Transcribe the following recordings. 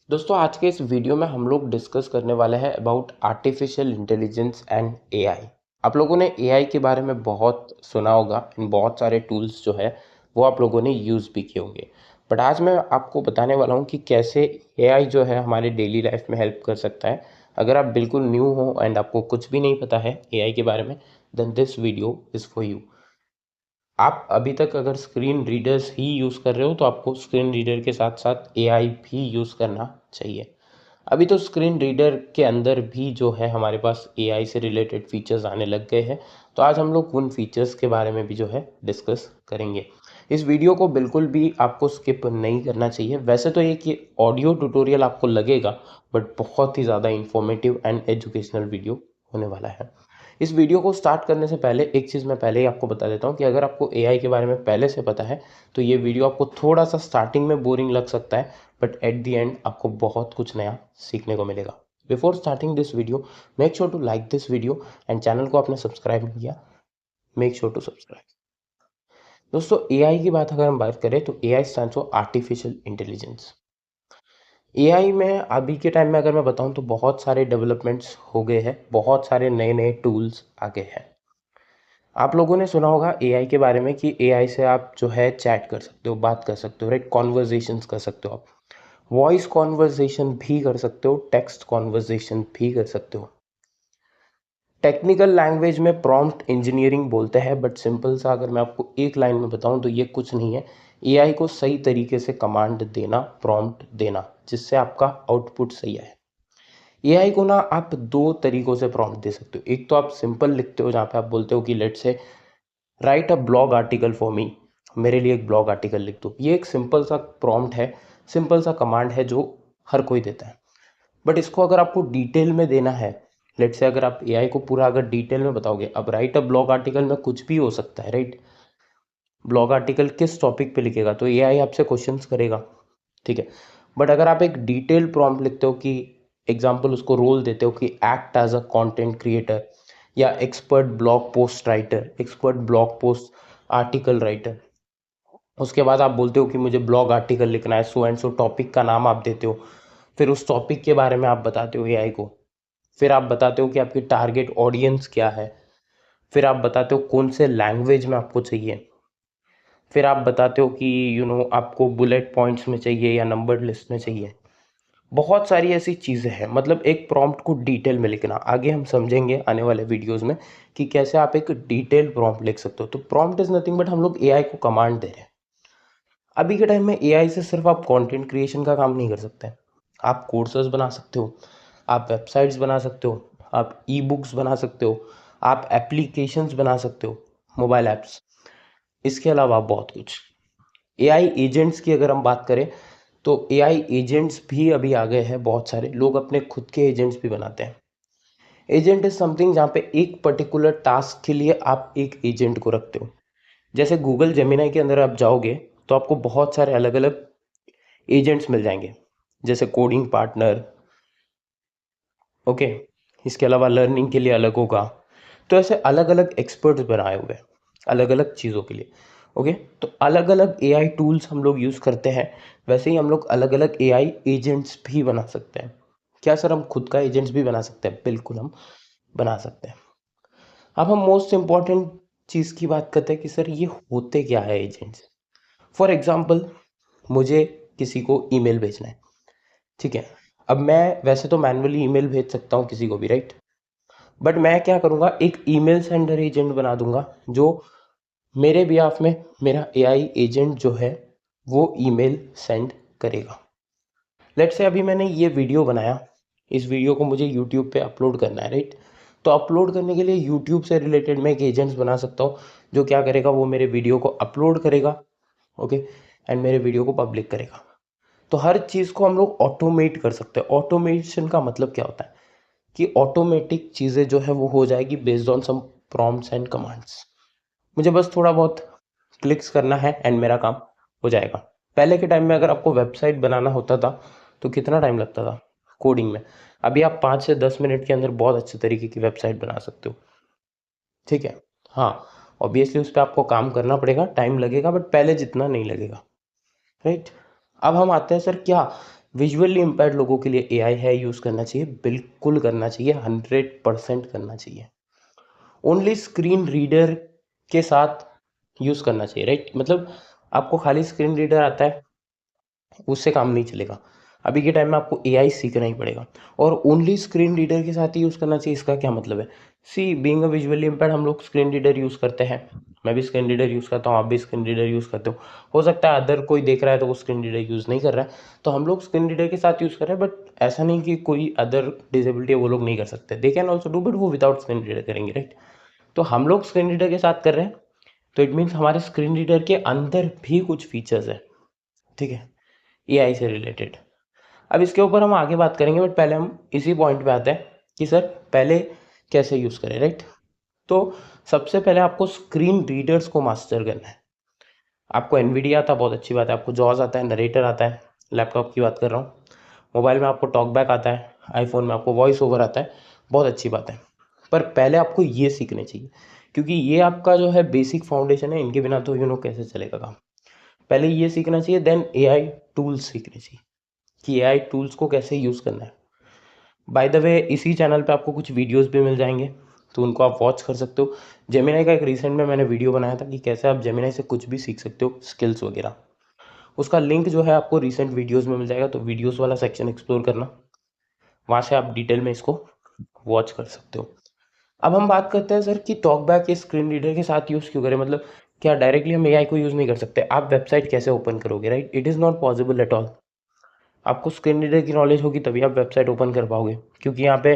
दोस्तों आज के इस वीडियो में हम लोग डिस्कस करने वाले हैं about artificial intelligence and AI. आप लोगों ने एआई के बारे में बहुत सुना होगा, इन बहुत सारे टूल्स जो है वो आप लोगों ने यूज़ भी किए होंगे। बट आज मैं आपको बताने वाला हूँ कि कैसे एआई जो है हमारे डेली लाइफ में हेल्प कर सकता है। अगर आप बिल्कुल न्यू हो एंड आपको कुछ भी नहीं पता है एआई के बारे में, then this video is for you. आप अभी तक अगर स्क्रीन रीडर्स ही यूज़ कर रहे हो तो आपको स्क्रीन रीडर के साथ साथ एआई भी यूज़ करना चाहिए। अभी तो स्क्रीन रीडर के अंदर भी जो है हमारे पास एआई से रिलेटेड फीचर्स आने लग गए हैं। तो आज हम लोग उन फीचर्स के बारे में भी जो है डिस्कस करेंगे। इस वीडियो को बिल्कुल भी आपको स्किप नहीं करना चाहिए। वैसे तो एक ये ऑडियो ट्यूटोरियल आपको लगेगा, बट बहुत ही ज़्यादा इंफॉर्मेटिव एंड एजुकेशनल वीडियो होने वाला है। इस वीडियो को स्टार्ट करने से पहले एक चीज़ मैं पहले ही आपको बता देता हूँ कि अगर आपको एआई के बारे में पहले से पता है तो ये वीडियो आपको थोड़ा सा स्टार्टिंग में बोरिंग लग सकता है, बट एट द एंड आपको बहुत कुछ नया सीखने को मिलेगा। Before starting this video, make sure to like this video and channel को आपने सब्सक्राइब नहीं किया, मेक श्योर टू सब्सक्राइब। दोस्तों एआई की बात अगर हम बात करें तो AI stands for artificial intelligence. AI में अभी के टाइम में अगर मैं बताऊं तो बहुत सारे डेवलपमेंट्स हो गए हैं, बहुत सारे नए नए टूल्स आ गए हैं। आप लोगों ने सुना होगा एआई के बारे में कि एआई से आप जो है चैट कर सकते हो, बात कर सकते हो, राइट, कॉन्वर्जेशंस कर सकते हो, आप वॉइस कॉन्वर्जेशन भी कर सकते हो, टेक्स्ट कॉन्वर्जेशन भी कर सकते हो। टेक्निकल लैंग्वेज में प्रॉम्प्ट इंजीनियरिंग बोलते हैं, बट सिंपल सा अगर मैं आपको एक लाइन में बताऊं तो ये कुछ नहीं है, एआई को सही तरीके से कमांड देना, प्रॉम्प्ट देना, जिससे आपका आउटपुट सही आए। एआई को ना आप दो तरीकों से प्रॉम्प्ट दे सकते हो। एक तो आप सिंपल लिखते हो जहाँ पे आप बोलते हो कि लेट से right a blog article for me, मेरे लिए एक ब्लॉग आर्टिकल लिख दो। ये एक सिंपल सा प्रॉम्प्ट है, सिंपल सा कमांड है जो हर कोई देता है। बट इसको अगर आपको डिटेल में देना है, लेट से अगर आप एआई को पूरा अगर डिटेल में बताओगे, अब राइट अ ब्लॉग आर्टिकल में कुछ भी हो सकता है, राइट। ब्लॉग आर्टिकल किस टॉपिक पे लिखेगा तो एआई आपसे क्वेश्चंस करेगा, ठीक है। बट अगर आप एक डिटेल प्रॉम्प्ट लिखते हो कि एग्जाम्पल उसको रोल देते हो कि act as a content creator या expert blog post writer, expert blog post article writer, उसके बाद आप बोलते हो कि मुझे ब्लॉग आर्टिकल लिखना है, सो एंड सो टॉपिक का नाम आप देते हो, फिर उस टॉपिक के बारे में आप बताते हो एआई को, फिर आप बताते हो कि आपकी टारगेट ऑडियंस क्या है, फिर आप बताते हो कौन से लैंग्वेज में आपको चाहिए, फिर आप बताते हो कि आपको बुलेट पॉइंट्स में चाहिए या नंबर्ड लिस्ट में चाहिए। बहुत सारी ऐसी चीज़ें हैं, मतलब एक प्रॉम्प्ट को डिटेल में लिखना, आगे हम समझेंगे आने वाले वीडियोस में कि कैसे आप एक डिटेल प्रॉम्प्ट लिख सकते हो। तो प्रॉम्प्ट इज नथिंग बट हम लोग एआई को कमांड दे रहे हैं। अभी के टाइम में एआई से सिर्फ आप कंटेंट क्रिएशन का काम नहीं कर सकते, आप कोर्सेज बना सकते हो, आप वेबसाइट्स बना सकते हो, आप ई बुक्स बना सकते हो, आप एप्लीकेशंस बना सकते हो, मोबाइल ऐप्स। इसके अलावा बहुत कुछ। एआई एजेंट्स की अगर हम बात करें तो एआई एजेंट्स भी अभी आ गए हैं, बहुत सारे लोग अपने खुद के एजेंट्स भी बनाते हैं। एजेंट इज समथिंग जहाँ पे एक पर्टिकुलर टास्क के लिए आप एक एजेंट को रखते हो। जैसे गूगल जेमिनाई के अंदर आप जाओगे तो आपको बहुत सारे अलग अलग एजेंट्स मिल जाएंगे, जैसे कोडिंग पार्टनर, ओके। इसके अलावा लर्निंग के लिए अलग होगा। तो ऐसे अलग अलग एक्सपर्ट्स बनाए हुए हैं अलग अलग चीज़ों के लिए, ओके। तो अलग अलग एआई टूल्स हम लोग यूज़ करते हैं, वैसे ही हम लोग अलग अलग एआई एजेंट्स भी बना सकते हैं। क्या सर हम खुद का एजेंट्स भी बना सकते हैं? बिल्कुल हम बना सकते हैं। अब हम मोस्ट इम्पॉर्टेंट चीज़ की बात करते हैं कि सर ये होते क्या है एजेंट्स। फॉर एग्जाम्पल, मुझे किसी को ईमेल भेजना है, ठीक है। अब मैं वैसे तो मैनुअली ईमेल भेज सकता हूँ किसी को भी, राइट। बट मैं क्या करूँगा, एक ईमेल सेंडर एजेंट बना दूंगा जो मेरे बिहाफ में मेरा एआई एजेंट जो है वो ईमेल सेंड करेगा। लेट्स से अभी मैंने ये वीडियो बनाया, इस वीडियो को मुझे यूट्यूब पे अपलोड करना है, राइट। तो अपलोड करने के लिए यूट्यूब से रिलेटेड मैं एक एजेंट्स बना सकता हूँ जो क्या करेगा, वो मेरे वीडियो को अपलोड करेगा, ओके, एंड मेरे वीडियो को पब्लिक करेगा। तो हर चीज़ को हम लोग ऑटोमेट कर सकते हैं। ऑटोमेशन का मतलब क्या होता है कि ऑटोमेटिक चीज़ें जो है वो हो जाएगी based on some prompts and commands. मुझे बस थोड़ा बहुत क्लिक्स करना है एंड मेरा काम हो जाएगा। पहले के टाइम में अगर आपको वेबसाइट बनाना होता था तो कितना टाइम लगता था कोडिंग में। अभी आप 5 से 10 मिनट के अंदर बहुत अच्छे तरीके की वेबसाइट बना सकते हो, ठीक है। हाँ, ऑब्वियसली उस पर आपको काम करना पड़ेगा, टाइम लगेगा, बट पहले जितना नहीं लगेगा, राइट। अब हम आते हैं सर क्या विजुअली इम्पेयर्ड लोगों के लिए एआई है यूज़ करना चाहिए, बिल्कुल करना चाहिए, 100% करना चाहिए। ओनली स्क्रीन रीडर के साथ यूज़ करना चाहिए, राइट? मतलब आपको खाली स्क्रीन रीडर आता है, उससे काम नहीं चलेगा। अभी के टाइम में आपको एआई सीखना ही पड़ेगा और ओनली स्क्रीन रीडर के साथ ही यूज़ करना चाहिए। इसका क्या मतलब है? सी बीइंग अ विजुअली इम्पेयर्ड हम लोग स्क्रीन रीडर यूज़ करते हैं, मैं भी स्क्रीन रीडर यूज़ करता हूँ, आप भी स्क्रीन रीडर यूज़ करते हो सकता है अदर कोई देख रहा है तो वो स्क्रीन रीडर यूज़ नहीं कर रहा है, तो हम लोग स्क्रीन रीडर के साथ यूज़ कर रहे हैं। बट ऐसा नहीं कि कोई अदर डिसेबिलिटी है वो लोग नहीं कर सकते, they can also do, but वो विदाउट स्क्रीन रीडर करेंगे, राइट? तो हम लोग स्क्रीन रीडर के साथ कर रहे हैं, तो इट मीन्स हमारे स्क्रीन रीडर के अंदर भी कुछ फीचर्स है, ठीक है, एआई से रिलेटेड। अब इसके ऊपर हम आगे बात करेंगे, बट पहले हम इसी पॉइंट पे आते हैं कि सर पहले कैसे यूज़ करें, राइट? तो सबसे पहले आपको स्क्रीन रीडर्स को मास्टर करना है। आपको एनवीडिया आता है, बहुत अच्छी बात है, आपको जॉज आता है, नरेटर आता है, लैपटॉप की बात कर रहा हूँ। मोबाइल में आपको टॉकबैक आता है, आईफोन में आपको वॉइस ओवर आता है, बहुत अच्छी बात है। पर पहले आपको ये सीखने चाहिए, क्योंकि ये आपका जो है बेसिक फाउंडेशन है, इनके बिना तो कैसे चलेगा काम। पहले ये सीखना चाहिए, देन एआई टूल्स सीखने चाहिए कि एआई टूल्स को कैसे यूज़ करना है। बाय द वे इसी चैनल पे आपको कुछ वीडियोस भी मिल जाएंगे, तो उनको आप वॉच कर सकते हो। जेमिनाई का एक रिसेंट में मैंने वीडियो बनाया था कि कैसे आप जेमिनाई से कुछ भी सीख सकते हो, स्किल्स वगैरह। उसका लिंक जो है आपको रिसेंट वीडियोस में मिल जाएगा, तो वीडियोस वाला सेक्शन एक्सप्लोर करना, वहाँ से आप डिटेल में इसको वॉच कर सकते हो। अब हम बात करते हैं सर कि टॉकबैक या स्क्रीन रीडर के साथ यूज़ क्यों करें, मतलब क्या डायरेक्टली हम एआई को यूज़ नहीं कर सकते? आप वेबसाइट कैसे ओपन करोगे, right? It is not possible at all. आपको स्क्रीन रीडर की नॉलेज होगी तभी आप वेबसाइट ओपन कर पाओगे, क्योंकि यहाँ पे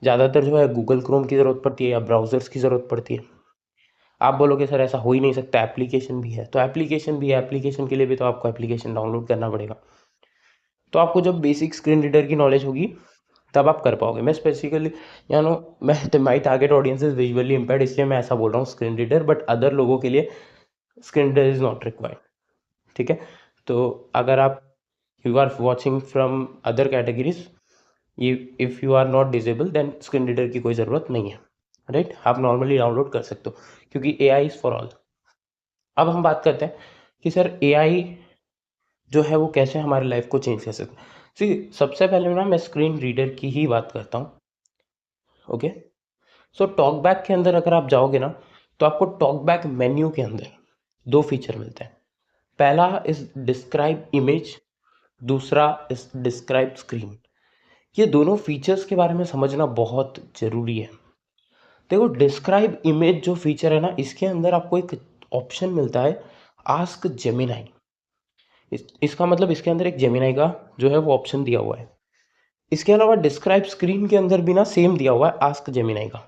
ज़्यादातर जो है गूगल क्रोम की ज़रूरत पड़ती है या ब्राउज़र्स की ज़रूरत पड़ती है। आप बोलोगे सर ऐसा हो ही नहीं सकता, एप्लीकेशन भी है, तो एप्लीकेशन भी है, एप्लीकेशन के लिए भी तो आपको एप्लीकेशन डाउनलोड करना पड़ेगा। तो आपको जब बेसिक स्क्रीन रीडर की नॉलेज होगी तब आप कर पाओगे। मैं स्पेसिफिकली मैं my target audience is visually impaired, इसलिए मैं ऐसा बोल रहा हूँ स्क्रीन रीडर, बट अदर लोगों के लिए screen reader is not required, ठीक है? तो अगर आप you are watching from other categories, if you are not disable, then screen reader की कोई ज़रूरत नहीं है, राइट? आप नॉर्मली डाउनलोड कर सकते हो, क्योंकि ए आई इज़ फॉर ऑल। अब हम बात करते हैं कि सर ए आई जो है वो कैसे हमारी लाइफ को चेंज कर सकता है। सी सबसे पहले ना मैं स्क्रीन रीडर की ही बात करता हूँ, ओके? सो टॉकबैक के अंदर अगर आप जाओगे ना, तो आपको टॉकबैक मेन्यू के अंदर दो फीचर मिलते हैं। पहला इज डिस्क्राइब इमेज, दूसरा इज डिस्क्राइब स्क्रीन। ये दोनों फीचर्स के बारे में समझना बहुत ज़रूरी है। देखो, डिस्क्राइब इमेज जो फीचर है ना, इसके अंदर आपको एक ऑप्शन मिलता है, आस्क जेमिनाई। इसका मतलब इसके अंदर एक जेमिनाई का जो है वो ऑप्शन दिया हुआ है। इसके अलावा डिस्क्राइब स्क्रीन के अंदर भी ना सेम दिया हुआ है, आस्क जेमिनाई का।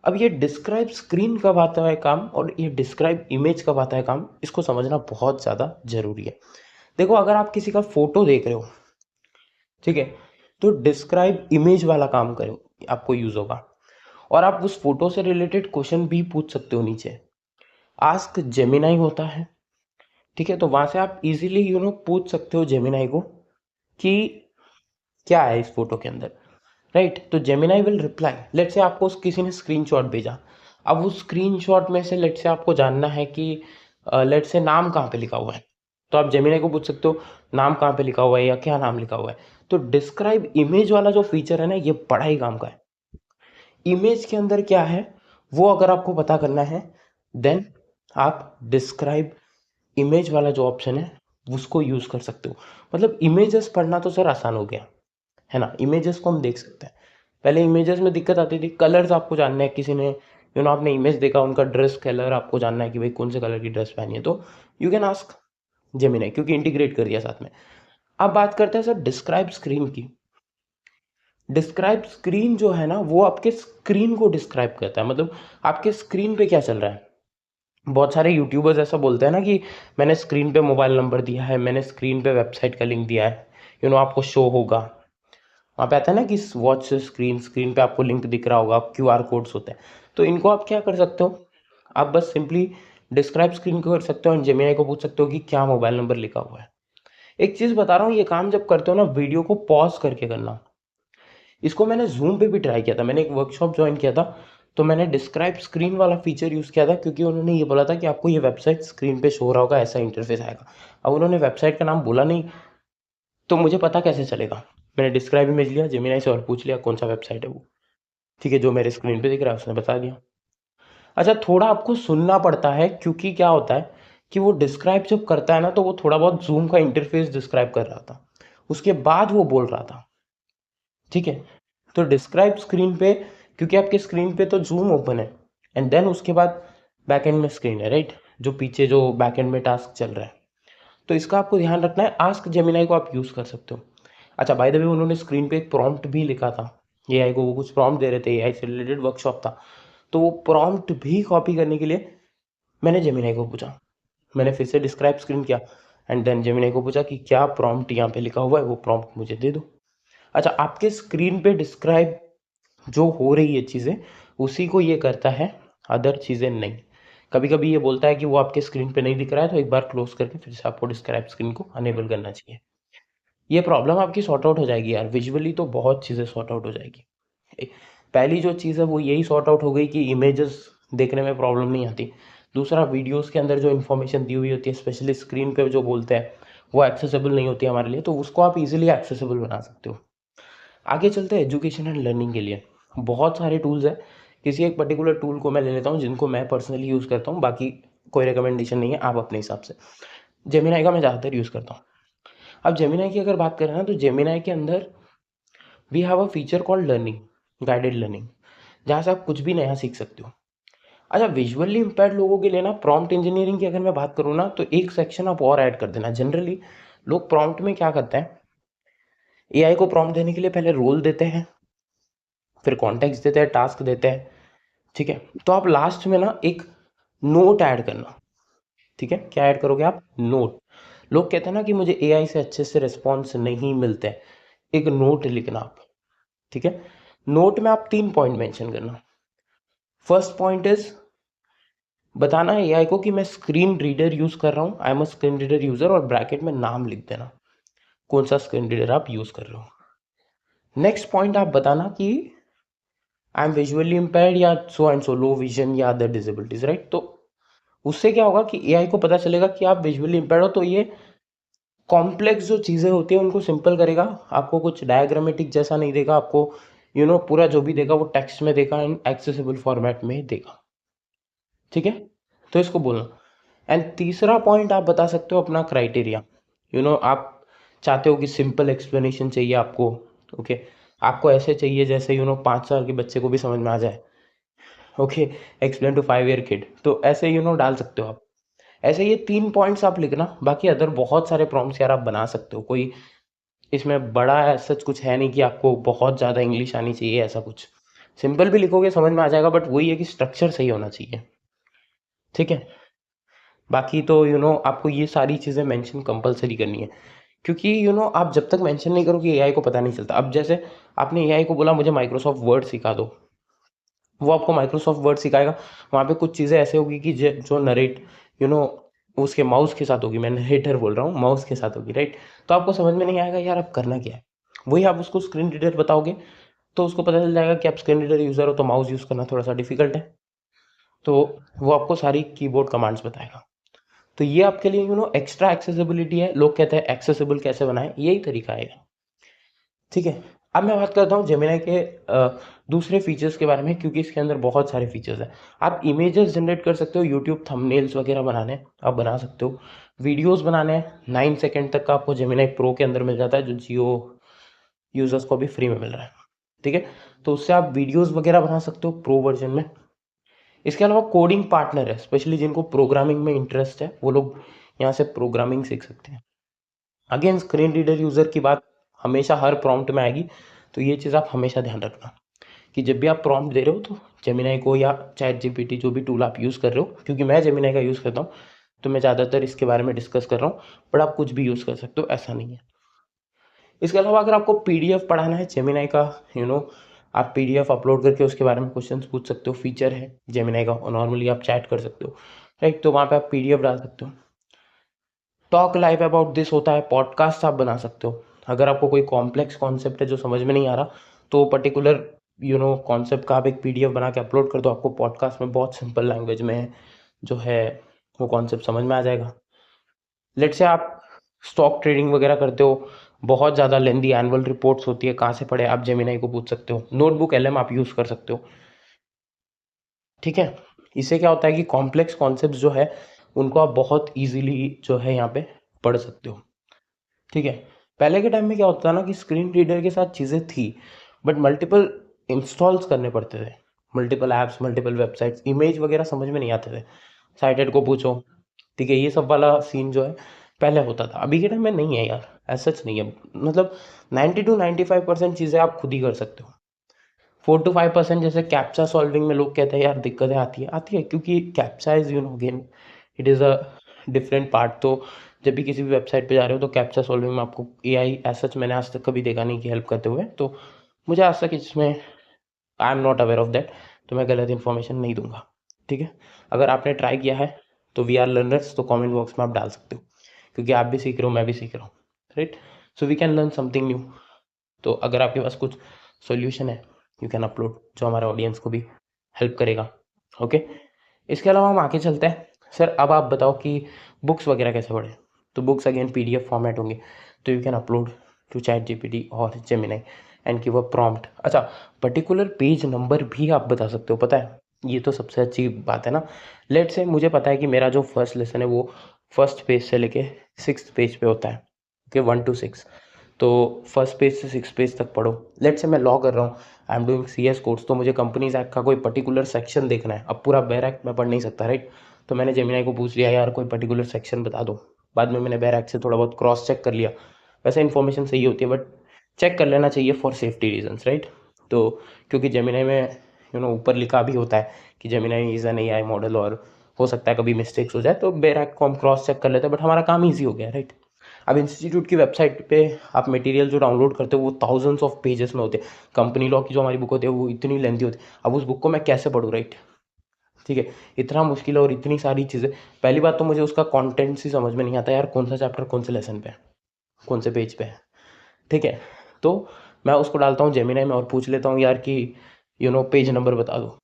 अब ये डिस्क्राइब स्क्रीन कब आता है काम और ये डिस्क्राइब इमेज कब आता है काम, इसको समझना बहुत ज़्यादा ज़रूरी है। देखो, अगर आप किसी का फोटो देख रहे हो, ठीक है, तो डिस्क्राइब इमेज वाला काम करो, आपको यूज़ होगा। और आप उस फोटो से रिलेटेड क्वेश्चन भी पूछ सकते हो नीचे, आस्क जेमिनाई होता है, ठीक है? तो वहां से आप इजीली पूछ सकते हो जेमिनाई को कि क्या है इस फोटो के अंदर, राइट? तो जेमिनाई विल रिप्लाई। लेट से आपको किसी ने स्क्रीनशॉट भेजा, अब उस स्क्रीनशॉट में से लेट से आपको जानना है कि लेट से नाम कहाँ पे लिखा हुआ है, तो आप जेमिनाई को पूछ सकते हो नाम कहाँ पे लिखा हुआ है या क्या नाम लिखा हुआ है। तो डिस्क्राइब इमेज वाला जो फीचर है ना, ये बड़ा ही काम का है। इमेज के अंदर क्या है वो अगर आपको पता करना है, देन आप डिस्क्राइब इमेज वाला जो ऑप्शन है उसको यूज़ कर सकते हो। मतलब इमेजेस पढ़ना तो सर आसान हो गया है ना, इमेजेस को हम देख सकते हैं। पहले इमेजेस में दिक्कत आती थी, कलर्स आपको जानना है, किसी ने आपने इमेज देखा, उनका ड्रेस कलर आपको जानना है कि भाई कौन से कलर की ड्रेस पहनी है, तो यू कैन आस्क जेमिनी, क्योंकि इंटीग्रेट कर दिया साथ में। अब बात करते हैं सर डिस्क्राइब स्क्रीन की। डिस्क्राइब स्क्रीन जो है ना, वो आपके स्क्रीन को डिस्क्राइब करता है, मतलब आपके स्क्रीन पे क्या चल रहा है। बहुत सारे यूट्यूबर्स ऐसा बोलते हैं ना कि मैंने स्क्रीन पे मोबाइल नंबर दिया है, मैंने स्क्रीन पे वेबसाइट का लिंक दिया है, आपको शो होगा वहाँ पे, आता है ना कि वॉच स्क्रीन, स्क्रीन पे आपको लिंक दिख रहा होगा, क्यूआर कोड्स होते हैं। तो इनको आप क्या कर सकते हो, आप बस सिंपली डिस्क्राइब स्क्रीन को कर सकते हो एंड जेमिनी को पूछ सकते हो कि क्या मोबाइल नंबर लिखा हुआ है। एक चीज़ बता रहा हूँ, ये काम जब करते हो ना, वीडियो को पॉज करके करना। इसको मैंने जूम पे भी ट्राई किया था, मैंने एक वर्कशॉप ज्वाइन किया था, तो मैंने डिस्क्राइब स्क्रीन वाला फीचर यूज़ किया था, क्योंकि उन्होंने ये बोला था कि आपको ये वेबसाइट स्क्रीन पे शो हो रहा होगा, ऐसा इंटरफेस आएगा। अब उन्होंने वेबसाइट का नाम बोला नहीं, तो मुझे पता कैसे चलेगा? मैंने डिस्क्राइब इमेज लिया, जेमिनी से और पूछ लिया कौन सा वेबसाइट है वो, ठीक है, जो मेरे स्क्रीन पे दिख रहा है उसने बता दिया। अच्छा, थोड़ा आपको सुनना पड़ता है, क्योंकि क्या होता है कि वो डिस्क्राइब जब करता है ना, तो वो थोड़ा बहुत जूम का इंटरफेस डिस्क्राइब कर रहा था, उसके बाद वो बोल रहा था, ठीक है। तो डिस्क्राइब स्क्रीन पे, क्योंकि आपके स्क्रीन पे तो जूम ओपन है, एंड देन उसके बाद बैकएंड में स्क्रीन है, राइट, जो पीछे जो बैकएंड में टास्क चल रहा है। तो इसका आपको ध्यान रखना है। आस्क जेमिनाई को आप यूज़ कर सकते हो। अच्छा, बाय द वे, उन्होंने स्क्रीन पे एक प्रॉम्प्ट भी लिखा था एआई को, वो कुछ प्रॉम्प्ट दे रहे थे, एआई से रिलेटेड वर्कशॉप था, तो वो प्रॉम्प्ट भी कॉपी करने के लिए मैंने जेमिनाई को पूछा। मैंने फिर से डिस्क्राइब स्क्रीन किया, एंड देन जेमिनाई को पूछा कि क्या प्रॉम्प्ट यहाँ पे लिखा हुआ है, वो प्रॉम्प्ट मुझे दे दो। अच्छा, आपके स्क्रीन पे डिस्क्राइब जो हो रही है चीज़ें, उसी को ये करता है, अदर चीज़ें नहीं। कभी कभी ये बोलता है कि वो आपके स्क्रीन पे नहीं दिख रहा है, तो एक बार क्लोज करके फिर से आपको डिस्क्राइब स्क्रीन को अनेबल करना चाहिए। ये प्रॉब्लम आपकी सॉर्ट आउट हो जाएगी यार, विजुअली तो बहुत चीज़ें सॉर्ट आउट हो जाएगी। पहली जो चीज़ है वो यही सॉर्ट आउट हो गई कि इमेजेस देखने में प्रॉब्लम नहीं आती। दूसरा, वीडियोस के अंदर जो इन्फॉर्मेशन दी हुई होती है, स्पेशली स्क्रीन पे जो बोलते हैं, वो एक्सेसिबल नहीं होती है हमारे लिए, तो उसको आप इजीली एक्सेसिबल बना सकते हो। आगे चलते हैं एजुकेशन एंड लर्निंग के लिए। बहुत सारे टूल्स हैं, किसी एक पर्टिकुलर टूल को मैं ले लेता हूँ जिनको मैं पर्सनली यूज़ करता हूँ, बाकी कोई रिकमेंडेशन नहीं है, आप अपने हिसाब से। जेमिनाई का मैं ज़्यादातर यूज़ करता हूँ। अब जेमिनाई की अगर बात करें ना, तो जेमिनाई के अंदर we have a feature called learning, guided learning, जहाँ से आप कुछ भी नया सीख सकते हो। अच्छा, विजुअली इम्पेयर्ड लोगों के लिए ना, प्रॉम्प्ट इंजीनियरिंग की अगर मैं बात करूँ ना, तो एक सेक्शन आप और ऐड कर देना। जनरली लोग प्रॉम्प्ट में क्या करते हैं, एआई को प्रॉम्प्ट देने के लिए पहले रोल देते हैं, फिर कॉन्टेक्स्ट देते हैं, टास्क देते हैं, ठीक है। तो आप लास्ट में ना एक नोट ऐड करना, ठीक है। क्या ऐड करोगे आप? नोट। लोग कहते हैं ना कि मुझे एआई से अच्छे से रिस्पॉन्स नहीं मिलते हैं, एक नोट लिखना आप, ठीक है। नोट में आप 3 पॉइंट मेंशन करना। फर्स्ट पॉइंट इज बताना है एआई को कि मैं स्क्रीन रीडर यूज कर रहा हूँ, I am a screen reader user, और ब्रैकेट में नाम लिख देना, कौन सा स्क्रीन रीडर आप यूज कर रहे हो। नेक्स्ट पॉइंट आप बताना कि आई एम विजुअली इम्पेयर्ड, या so and so, low vision या अदर डिसेबिलिटीज, राइट। तो उससे क्या होगा कि एआई को पता चलेगा कि आप विजुअली इम्पेयर्ड हो, तो ये कॉम्प्लेक्स जो चीज़ें होती हैं उनको सिंपल करेगा, आपको कुछ डायग्रामेटिक जैसा नहीं देगा, आपको पूरा जो भी देगा वो टेक्स्ट में देगा, एंड एक्सेसिबल फॉर्मेट में देगा, ठीक है। तो इसको बोलना। एंड तीसरा पॉइंट आप बता सकते हो अपना क्राइटेरिया। आप चाहते हो कि सिंपल एक्सप्लेनेशन चाहिए आपको, ओके, आपको ऐसे चाहिए जैसे 5 साल के बच्चे को भी समझ में आ जाए, okay, explain to 5 year kid, तो ऐसे डाल सकते हो आप। ऐसे ये 3 पॉइंट्स आप लिखना, बाकी अदर बहुत सारे प्रॉम्प्ट्स यार आप बना सकते हो, कोई इसमें बड़ा सच कुछ है नहीं कि आपको बहुत ज़्यादा इंग्लिश आनी चाहिए, ऐसा कुछ। सिंपल भी लिखोगे समझ में आ जाएगा, बट वही है कि स्ट्रक्चर सही होना चाहिए, ठीक है। बाकी तो आपको ये सारी चीज़ें मेंशन कंपलसरी करनी है, क्योंकि आप जब तक मेंशन नहीं करोगे एआई को पता नहीं चलता। अब जैसे आपने एआई को बोला मुझे माइक्रोसॉफ्ट वर्ड सिखा दो, वो आपको माइक्रोसॉफ्ट वर्ड सिखाएगा। वहाँ पे कुछ चीज़ें ऐसे होगी कि जो नरेट यू नो उसके माउस के साथ होगी, मैं नरेटर बोल रहा हूँ, माउस के साथ होगी, राइट। तो आपको समझ में नहीं आएगा यार अब करना क्या है। वही आप उसको स्क्रीन रीडर बताओगे, तो उसको पता चल जाएगा कि आप स्क्रीन रीडर यूज़र हो, तो माउस यूज़ करना थोड़ा सा डिफिकल्ट है, तो वो आपको सारी कीबोर्ड कमांड्स बताएगा। तो ये आपके लिए एक्स्ट्रा एक्सेसिबिलिटी है। लोग कहते हैं एक्सेसिबल कैसे बनाएं, यही तरीका है, ठीक है। अब मैं बात करता हूँ जेमिनी के दूसरे फीचर्स के बारे में, क्योंकि इसके अंदर बहुत सारे फीचर्स हैं। आप इमेजेस जनरेट कर सकते हो, यूट्यूब थंबनेल्स वगैरह बनाने आप बना सकते हो। वीडियोस बनाने हैं, 9 सेकेंड तक का आपको जेमिनी प्रो के अंदर मिल जाता है, जो जियो यूजर्स को भी फ्री में मिल रहा है, ठीक है। तो उससे आप वीडियोस वगैरह बना सकते हो प्रो वर्जन में। इसके अलावा कोडिंग पार्टनर है, स्पेशली जिनको प्रोग्रामिंग में इंटरेस्ट है, वो लोग यहाँ से प्रोग्रामिंग सीख सकते हैं। अगेन, स्क्रीन रीडर यूज़र की बात हमेशा हर प्रॉम्प्ट में आएगी, तो ये चीज़ आप हमेशा ध्यान रखना कि जब भी आप प्रॉम्प्ट दे रहे हो, तो जेमिनी को या चैट जीपीटी जो भी टूल आप यूज़ कर रहे हो, क्योंकि मैं जेमिनी का यूज़ करता हूँ, तो मैं ज़्यादातर इसके बारे में डिस्कस कर रहा हूँ, बट आप कुछ भी यूज़ कर सकते हो, ऐसा नहीं है। इसके अलावा अगर आपको पीडीएफ पढ़ाना है जेमिनी का, यू नो आप पीडीएफ अपलोड करके उसके बारे में क्वेश्चंस पूछ सकते हो, फीचर है जेमिनी का। और नॉर्मली आप चैट कर सकते हो, राइट, तो वहाँ पे आप पीडीएफ डाल सकते हो। टॉक लाइव अबाउट दिस होता है, पॉडकास्ट आप बना सकते हो। अगर आपको कोई कॉम्प्लेक्स कॉन्सेप्ट है जो समझ में नहीं आ रहा, तो पर्टिकुलर कॉन्सेप्ट का आप एक पीडीएफ बना के अपलोड कर दो, आपको पॉडकास्ट में बहुत सिंपल लैंग्वेज में जो है वो कॉन्सेप्ट समझ में आ जाएगा। लेट से आप स्टॉक ट्रेडिंग वगैरह करते हो, बहुत ज़्यादा लेंदी एनुअल रिपोर्ट्स होती है, कहाँ से पढ़े आप जेमिनाई को पूछ सकते हो। नोटबुक एलएम आप यूज़ कर सकते हो, ठीक है। इससे क्या होता है कि कॉम्प्लेक्स कॉन्सेप्ट जो है उनको आप बहुत इजीली जो है यहाँ पे पढ़ सकते हो, ठीक है। पहले के टाइम में क्या होता था ना कि स्क्रीन रीडर के साथ चीज़ें थी, बट मल्टीपल इंस्टॉल्स करने पड़ते थे, multiple apps, multiple websites, image वगैरह समझ में नहीं आते थे, साइटेड को पूछो, ठीक है। ये सब वाला सीन जो है पहले होता था, अभी के टाइम में नहीं है यार, ऐसा सच नहीं है। मतलब 90 to 95% चीज़ें आप खुद ही कर सकते हो। 4 to 5% जैसे कैप्चा सॉल्विंग में लोग कहते हैं यार दिक्कतें आती है क्योंकि captcha is you know again it is a different part. तो जब भी किसी भी वेबसाइट पे जा रहे हो तो कैप्चा सॉल्विंग में आपको एआई ऐसा मैंने आज तक कभी देखा नहीं कि हेल्प करते हुए, तो मुझे आज तक इसमें I am not aware of that, तो मैं गलत इन्फॉर्मेशन नहीं दूंगा, ठीक है। अगर आपने ट्राई किया है तो वी आर लर्नर्स, तो कमेंट बॉक्स में आप डाल सकते हो, क्योंकि आप भी सीख रहे हो, मैं भी सीख रहा हूँ, right. So we can learn something new. तो अगर आपके पास कुछ सॉल्यूशन है यू कैन अपलोड, जो हमारे ऑडियंस को भी हेल्प करेगा, ओके। इसके अलावा हम आगे चलते हैं। सर अब आप बताओ कि बुक्स वगैरह कैसे पढ़ें। तो बुक्स अगेन पीडीएफ फॉर्मेट होंगे, तो you can upload to ChatGPT और Gemini and give a prompt. अच्छा, पर्टिकुलर पेज नंबर भी आप बता सकते हो, पता है ये तो सबसे अच्छी बात है ना। लेट से मुझे पता है कि मेरा जो फर्स्ट लेसन है वो फर्स्ट पेज से लेके 6th पेज पे होता है, ओके, 1 to 6। तो फर्स्ट पेज से 6 पेज तक पढ़ो। लेट से मैं लॉ कर रहा हूँ, I am doing CS course, तो मुझे कंपनीज एक्ट का कोई पर्टिकुलर सेक्शन देखना है। अब पूरा बेर एक्ट मैं पढ़ नहीं सकता, राइट। तो मैंने जेमिनाई को पूछ लिया यार कोई पर्टिकुलर सेक्शन बता दो, बाद में मैंने बेर एक्ट से थोड़ा बहुत क्रॉस चेक कर लिया। वैसे इन्फॉर्मेशन सही होती है बट चेक कर लेना चाहिए फॉर सेफ्टी रीजंस, राइट। तो क्योंकि जेमिनाई में ऊपर लिखा भी होता है कि Gemini is an AI model, और हो सकता है कभी मिस्टेक्स हो जाए, तो बेर एक्ट को हम क्रॉस चेक कर लेते हैं, बट हमारा काम ईजी हो गया, राइट। अब इंस्टीट्यूट की वेबसाइट पे आप मटेरियल जो डाउनलोड करते हो वो थाउजेंड्स ऑफ पेजेस में होते हैं। कंपनी लॉ की जो हमारी बुक होती है वो इतनी लेंथी होती है, अब उस बुक को मैं कैसे पढूं, राइट, ठीक है। इतना मुश्किल है और इतनी सारी चीज़ें। पहली बात तो मुझे उसका कंटेंट्स ही समझ में नहीं आता यार, कौन सा चैप्टर कौन से लेसन पे है, कौन से पेज पे है, ठीक है। तो मैं उसको डालता हूँ जेमिनाई में और पूछ लेता हूँ यार कि पेज नंबर बता दो।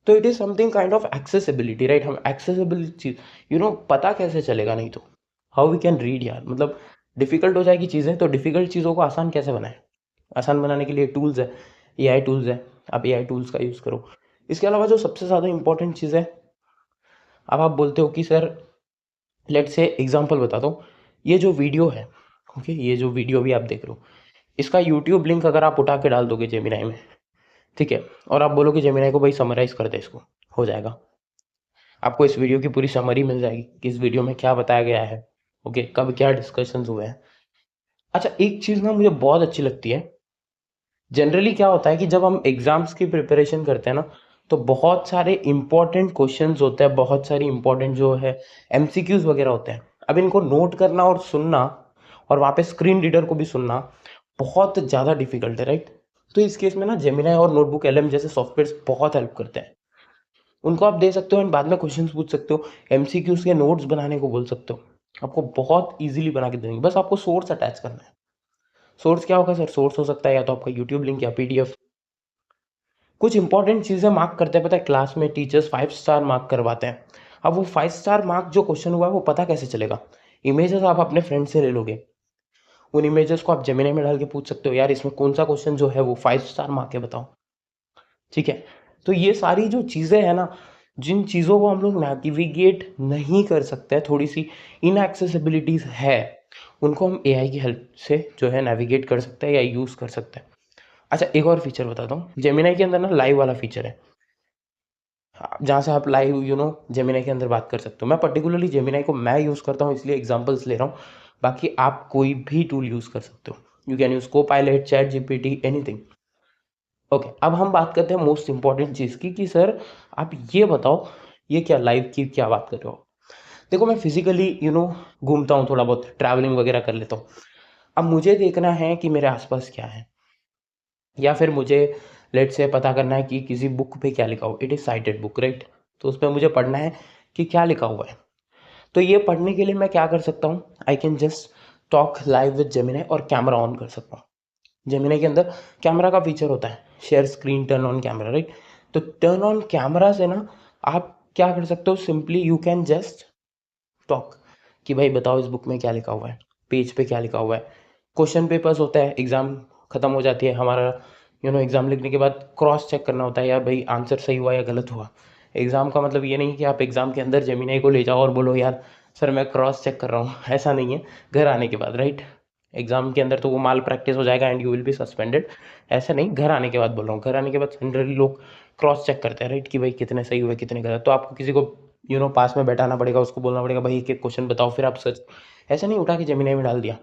तो it is something kind of accessibility, right. हम एक्सेसिबल चीज पता कैसे चलेगा, नहीं तो हाउ वी कैन रीड यार। मतलब डिफिकल्ट हो जाएगी चीज़ें, तो डिफिकल्ट चीज़ों को आसान कैसे बनाएं। आसान बनाने के लिए टूल्स है, एआई टूल्स है, आप एआई टूल्स का यूज़ करो। इसके अलावा जो सबसे ज़्यादा इंपॉर्टेंट चीज़ है, अब आप बोलते हो कि सर लेट से एग्जांपल बता दो, ये जो वीडियो है, ओके, ये जो वीडियो भी आप देख रहे हो, इसका यूट्यूब लिंक अगर आप उठा के डाल दोगे जेमिनाई में, ठीक है, और आप बोलोगे जेमिनाई को भाई समराइज कर दे इसको, हो जाएगा। आपको इस वीडियो की पूरी समरी मिल जाएगी कि इस वीडियो में क्या बताया गया है, ओके, कब क्या डिस्कशंस हुए हैं। अच्छा, एक चीज़ ना मुझे बहुत अच्छी लगती है। जनरली क्या होता है कि जब हम एग्जाम्स की प्रिपरेशन करते हैं ना, तो बहुत सारे इंपॉर्टेंट क्वेश्चंस होते हैं, बहुत सारी इंपॉर्टेंट जो है एमसीक्यूज वगैरह होते हैं। अब इनको नोट करना और सुनना, और वहाँ पे स्क्रीन रीडर को भी सुनना बहुत ज़्यादा डिफिकल्ट है, राइट। तो इस केस में ना जेमिनाई और नोटबुक एलएम जैसे सॉफ्टवेयर बहुत हेल्प करते हैं। उनको आप दे सकते हो एंड बाद में क्वेश्चंस पूछ सकते हो, एमसीक्यूज के नोट्स बनाने को बोल सकते हो, आपको बहुत इजीली बना के देंगे। बस आपको सोर्स अटैच करना है। सोर्स क्या होगा सर? सोर्स हो सकता है या तो आपका यूट्यूब लिंक या पीडीएफ। कुछ इंपॉर्टेंट चीज़ें मार्क करते हैं, पता है क्लास में टीचर्स 5 स्टार मार्क करवाते हैं। अब वो 5 स्टार मार्क जो क्वेश्चन हुआ है वो पता कैसे चलेगा? इमेजेस आप अपने फ्रेंड से ले लोगे, उन इमेजेस को आप जेमिनी में डाल के पूछ सकते हो यार इसमें कौन सा क्वेश्चन जो है वो 5 स्टार मार्क है, बताओ, ठीक है। तो ये सारी जो चीज़ें हैं ना, जिन चीज़ों को हम लोग नेविगेट नहीं कर सकते, थोड़ी सी इनएक्सेसिबिलिटीज है, उनको हम एआई की हेल्प से जो है नेविगेट कर सकते हैं या यूज़ कर सकते हैं। अच्छा, एक और फीचर बताता हूँ, जेमिनाई के अंदर ना लाइव वाला फीचर है, जहाँ से आप लाइव जेमिनाई के अंदर बात कर सकते हो। मैं पर्टिकुलरली जेमिनाई को मैं यूज़ करता हूँ इसलिए एग्जांपल्स ले रहा हूँ, बाकी आप कोई भी टूल यूज़ कर सकते हो। You can use Copilot, chat GPT, anything, okay. अब हम बात करते हैं मोस्ट इंपॉर्टेंट चीज़ की कि सर आप ये बताओ, ये क्या लाइव की क्या बात कर रहे हो। देखो मैं फिजिकली घूमता हूँ, थोड़ा बहुत ट्रैवलिंग वगैरह कर लेता हूँ। अब मुझे देखना है कि मेरे आसपास क्या है, या फिर मुझे लेट से पता करना है कि किसी बुक पे क्या लिखा हुआ, it is cited book, right. तो उस पर मुझे पढ़ना है कि क्या लिखा हुआ है। तो ये पढ़ने के लिए मैं क्या कर सकता हूँ, I can just talk live with Gemini और कैमरा ऑन कर सकता हूँ। जेमिनी के अंदर कैमरा का फीचर होता है, share screen, turn on camera, right. तो टर्न ऑन कैमरा से ना आप क्या कर सकते हो, simply you can just talk कि भाई बताओ इस बुक में क्या लिखा हुआ है, पेज पे क्या लिखा हुआ है, क्वेश्चन पेपर्स होता है, एग्ज़ाम ख़त्म हो जाती है हमारा, एग्ज़ाम लिखने के बाद क्रॉस चेक करना होता है यार भाई आंसर सही हुआ या गलत हुआ। एग्ज़ाम का मतलब ये नहीं कि आप एग्ज़ाम के अंदर जेमिनी को ले जाओ और बोलो यार सर मैं क्रॉस चेक कर रहा हूँ, ऐसा नहीं है। घर आने के बाद, राइट? एग्ज़ाम के अंदर तो वो माल प्रैक्टिस हो जाएगा and you will be suspended. ऐसा नहीं, घर आने के बाद बोल रहा हूँ। घर आने के बाद जनरली लोग क्रॉस चेक करते हैं, राइट, कि भाई कितने सही हुए कितने गलत। तो आपको किसी को पास में बैठाना पड़ेगा, उसको बोलना पड़ेगा भाई एक एक क्वेश्चन बताओ, फिर आप सच ऐसा नहीं उठा के जेमिनी में डाल दिया,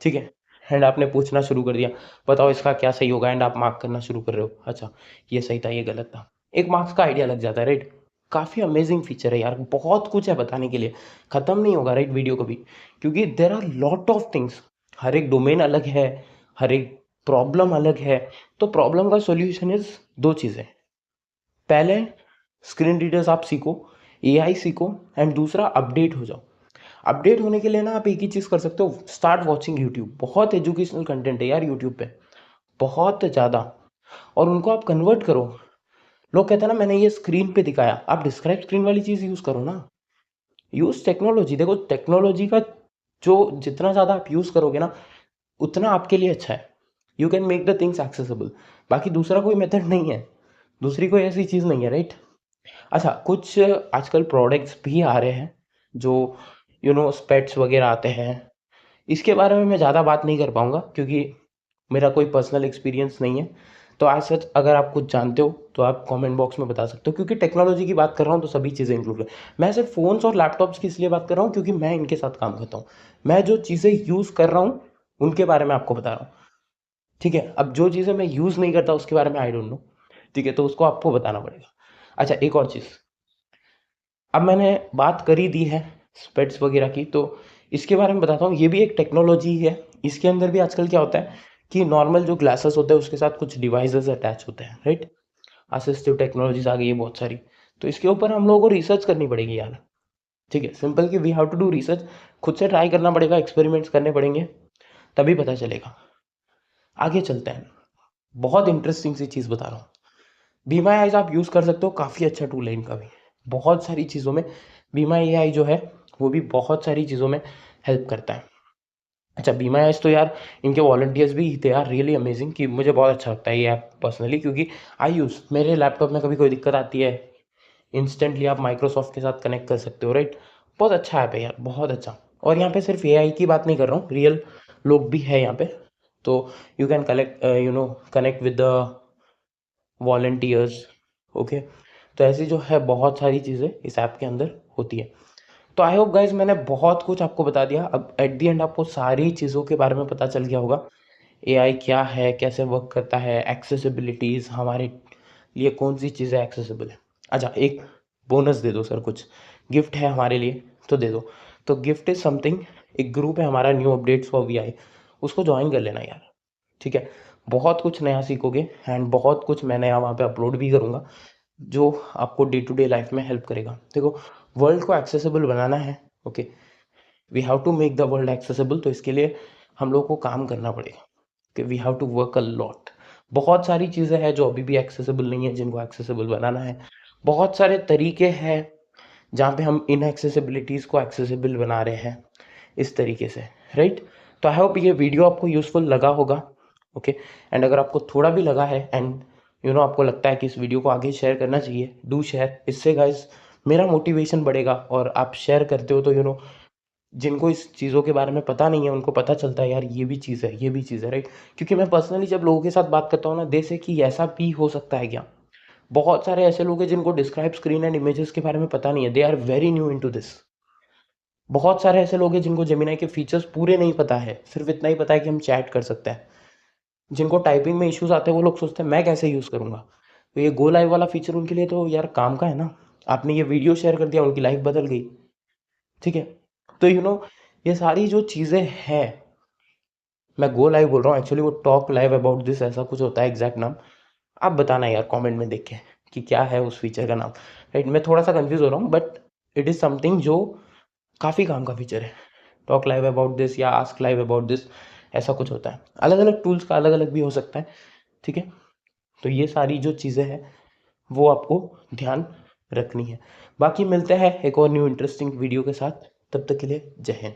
ठीक है, एंड आपने पूछना शुरू कर दिया बताओ इसका क्या सही होगा, एंड आप मार्क करना शुरू कर रहे हो, अच्छा ये सही था ये गलत था, एक मार्क्स का आइडिया लग जाता है, राइट? काफ़ी अमेजिंग फीचर है यार, बहुत कुछ है बताने के लिए, ख़त्म नहीं होगा, राइट, वीडियो कभी, क्योंकि there are lot of things. हर एक डोमेन अलग है, हर एक प्रॉब्लम अलग है। तो प्रॉब्लम का सॉल्यूशन इज दो चीज़ें, पहले स्क्रीन रीडर्स आप सीखो, एआई सीखो, एंड दूसरा अपडेट हो जाओ। अपडेट होने के लिए ना आप एक ही चीज़ कर सकते हो, स्टार्ट वॉचिंग यूट्यूब। बहुत एजुकेशनल कंटेंट है यार यूट्यूब पे, बहुत ज़्यादा, और उनको आप कन्वर्ट करो। लोग कहते हैं ना मैंने ये स्क्रीन पे दिखाया, आप डिस्क्राइब स्क्रीन वाली चीज़ यूज़ करो ना, यूज़ टेक्नोलॉजी। देखो टेक्नोलॉजी का जो जितना ज़्यादा आप यूज़ करोगे ना उतना आपके लिए अच्छा है। You can make the things accessible. बाकी दूसरा कोई मेथड नहीं है, दूसरी कोई ऐसी चीज़ नहीं है, राइट? अच्छा, कुछ आजकल प्रोडक्ट्स भी आ रहे हैं जो स्पेट्स वगैरह आते हैं। इसके बारे में मैं ज़्यादा बात नहीं कर पाऊँगा क्योंकि मेरा कोई पर्सनल एक्सपीरियंस नहीं है। तो आज सच अगर आप कुछ जानते हो तो आप कमेंट बॉक्स में बता सकते हो, क्योंकि टेक्नोलॉजी की बात कर रहा हूँ तो सभी चीज़ें इंक्लूड है। मैं सिर्फ फ़ोन्स और लैपटॉप्स की इसलिए बात कर रहा हूँ क्योंकि मैं इनके साथ काम करता हूँ। मैं जो चीज़ें यूज़ कर रहा हूँ उनके बारे में आपको बता रहा हूँ, ठीक है? अब जो चीज़ें मैं यूज़ नहीं करता उसके बारे में आई डोंट नो, ठीक है? तो उसको आपको बताना पड़ेगा। अच्छा, एक और चीज़, अब मैंने बात कर ही दी है स्पेट्स वगैरह की, तो इसके बारे में बताता हूँ। ये भी एक टेक्नोलॉजी है। इसके अंदर भी आजकल क्या होता है कि नॉर्मल जो ग्लासेस होते हैं उसके साथ कुछ डिवाइसेस अटैच होते हैं, राइट? असिस्टिव टेक्नोलॉजीज आ गई है बहुत सारी। तो इसके ऊपर हम लोगों को रिसर्च करनी पड़ेगी यार, ठीक है? सिंपल कि we have to do research, खुद से ट्राई करना पड़ेगा, एक्सपेरिमेंट्स करने पड़ेंगे, तभी पता चलेगा। आगे चलते हैं, बहुत इंटरेस्टिंग सी चीज़ बता रहा हूँ। बी माई आईज आप यूज़ कर सकते हो, काफ़ी अच्छा टूल है इनका भी, बहुत सारी चीज़ों में। बी माई एआई जो है वो भी बहुत सारी चीज़ों में हेल्प करता है। अच्छा, बी माई आईज तो यार इनके वॉलंटियर्स भी दे आर रियली अमेजिंग, कि मुझे बहुत अच्छा लगता है ये ऐप पर्सनली, क्योंकि आई यूज़, मेरे लैपटॉप में कभी कोई दिक्कत आती है इंस्टेंटली आप माइक्रोसॉफ्ट के साथ कनेक्ट कर सकते हो, राइट? बहुत अच्छा ऐप है यार, बहुत अच्छा। और यहाँ पे सिर्फ एआई की बात नहीं कर रहा हूँ, रियल लोग भी है यहाँ पे। तो you can collect connect with the volunteers, okay? तो ऐसी जो है बहुत सारी चीज़ें इस ऐप के अंदर होती है। तो आई होप गाइज मैंने बहुत कुछ आपको बता दिया। अब एट दी एंड आपको सारी चीज़ों के बारे में पता चल गया होगा, एआई क्या है, कैसे वर्क करता है, एक्सेसिबिलिटीज़, हमारे लिए कौन सी चीज़ें एक्सेसिबल है। अच्छा, एक बोनस दे दो सर, कुछ गिफ्ट है हमारे लिए तो दे दो। तो गिफ्ट इज समथिंग, एक ग्रुप है हमारा, न्यू अपडेट्स फॉर वीआई, उसको ज्वाइन कर लेना यार, ठीक है? बहुत कुछ नया सीखोगे एंड बहुत कुछ मैं नया वहाँ पे अपलोड भी करूँगा जो आपको डे टू डे लाइफ में हेल्प करेगा। देखो, वर्ल्ड को एक्सेसिबल बनाना है, okay, we have to make the world accessible. तो इसके लिए हम लोग को काम करना पड़ेगा कि we have to work a lot. बहुत सारी चीज़ें हैं जो अभी भी एक्सेसिबल नहीं है, जिनको एक्सेसिबल बनाना है। बहुत सारे तरीके हैं जहाँ पे हम इन एक्सेसिबिलिटीज़ को एक्सेसिबल बना रहे हैं इस तरीके से, राइट? तो आई होप ये वीडियो आपको यूज़फुल लगा होगा, ओके? एंड अगर आपको थोड़ा भी लगा है एंड आपको लगता है कि इस वीडियो को आगे शेयर करना चाहिए, डू शेयर। इससे गाइज मेरा मोटिवेशन बढ़ेगा, और आप शेयर करते हो तो जिनको इस चीज़ों के बारे में पता नहीं है उनको पता चलता है यार ये भी चीज़ है, ये भी चीज़ है, राइट? क्योंकि मैं पर्सनली जब लोगों के साथ बात करता हूँ ना, दे से कि ऐसा भी हो सकता है क्या। बहुत सारे ऐसे लोग हैं जिनको डिस्क्राइब स्क्रीन एंड इमेजेस के बारे में पता नहीं है, they are very new into this. बहुत सारे ऐसे लोग हैं जिनको जेमिनी के फीचर्स पूरे नहीं पता है, सिर्फ इतना ही पता है कि हम चैट कर सकते हैं। जिनको टाइपिंग में इश्यूज आते हैं वो लोग सोचते हैं मैं कैसे यूज़ करूँगा। तो ये गो लाइव वाला फीचर उनके लिए तो यार काम का है ना। आपने ये वीडियो शेयर कर दिया, उनकी लाइफ बदल गई, ठीक है? तो ये सारी जो चीज़ें हैं, मैं गो लाइव बोल रहा हूँ, एक्चुअली वो टॉक लाइव अबाउट दिस ऐसा कुछ होता है एग्जैक्ट नाम। आप बताना यार कमेंट में देख के कि क्या है उस फीचर का नाम, राइट? मैं थोड़ा सा कंफ्यूज हो रहा हूँ, बट इट इज़ समथिंग जो काफ़ी काम का फीचर है। टॉक लाइव अबाउट दिस या आस्क लाइव अबाउट दिस, ऐसा कुछ होता है। अलग अलग टूल्स का अलग अलग भी हो सकता है, ठीक है? तो ये सारी जो चीज़ें हैं वो आपको ध्यान रखनी है। बाकी मिलते हैं एक और न्यू इंटरेस्टिंग वीडियो के साथ, तब तक के लिए जय हिंद।